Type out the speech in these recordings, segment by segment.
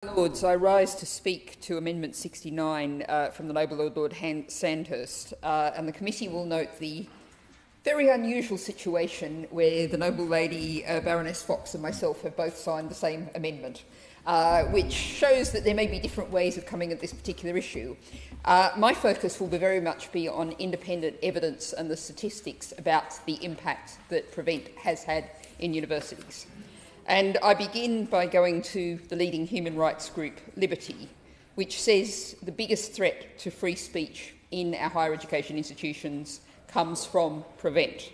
Lords, I rise to speak to Amendment 69 from the Noble Lord Sandhurst, and the committee will note the very unusual situation where the Noble Lady Baroness Fox and myself have both signed the same amendment, which shows that there may be different ways of coming at this particular issue. My focus will very much be on independent evidence and the statistics about the impact that PREVENT has had in universities. And I begin by going to the leading human rights group, Liberty, which says the biggest threat to free speech in our higher education institutions comes from PREVENT.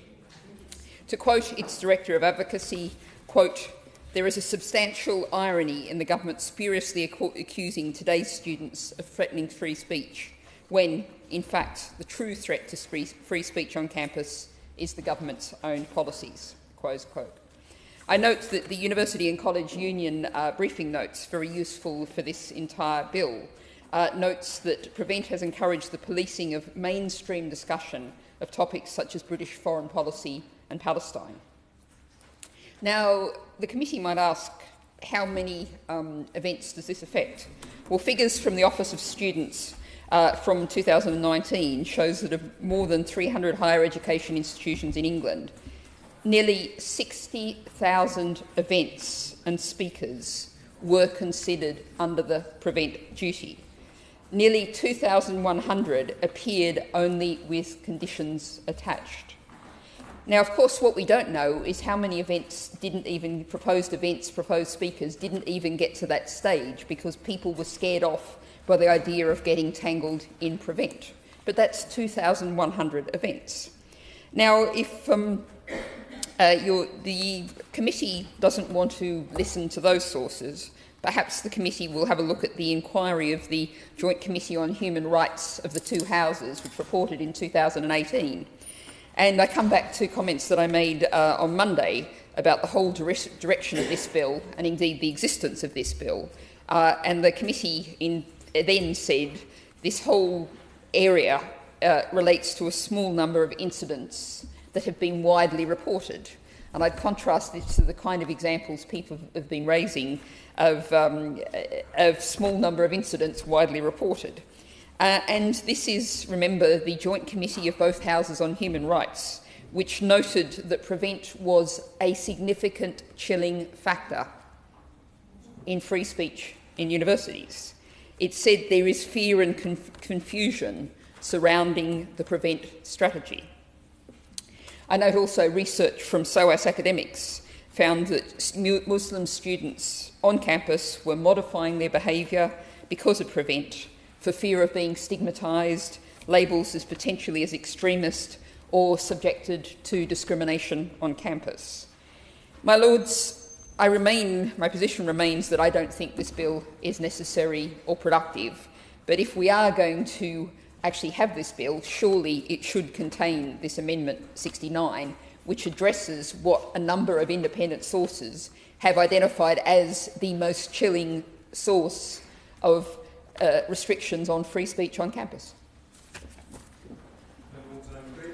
To quote its Director of Advocacy, quote, "There is a substantial irony in the government spuriously accusing today's students of threatening free speech, when, in fact, the true threat to free speech on campus is the government's own policies." Close quote. I note that the University and College Union briefing notes, very useful for this entire bill, notes that PREVENT has encouraged the policing of mainstream discussion of topics such as British foreign policy and Palestine. Now, the committee might ask, how many events does this affect? Well, figures from the Office of Students from 2019 shows that of more than 300 higher education institutions in England, nearly 60,000 events and speakers were considered under the PREVENT duty. Nearly 2,100 appeared only with conditions attached. Now, of course, what we don't know is how many proposed speakers didn't even get to that stage because people were scared off by the idea of getting tangled in PREVENT. But that's 2,100 events. Now, if the committee doesn't want to listen to those sources, perhaps the committee will have a look at the inquiry of the Joint Committee on Human Rights of the two houses, which reported in 2018. And I come back to comments that I made on Monday about the whole direction of this bill, and indeed the existence of this bill. And the committee then said this whole area relates to a small number of incidents that have been widely reported. And I'd contrast this to the kind of examples people have been raising of small number of incidents widely reported. And this is, remember, the Joint Committee of both Houses on Human Rights, which noted that PREVENT was a significant chilling factor in free speech in universities. It said there is fear and confusion surrounding the PREVENT strategy. I note also research from SOAS academics found that Muslim students on campus were modifying their behaviour because of PREVENT for fear of being stigmatised, labels as potentially as extremist or subjected to discrimination on campus. My Lords, my position remains that I don't think this bill is necessary or productive, but if we are going to actually have this bill, surely it should contain this Amendment 69, which addresses what a number of independent sources have identified as the most chilling source of restrictions on free speech on campus.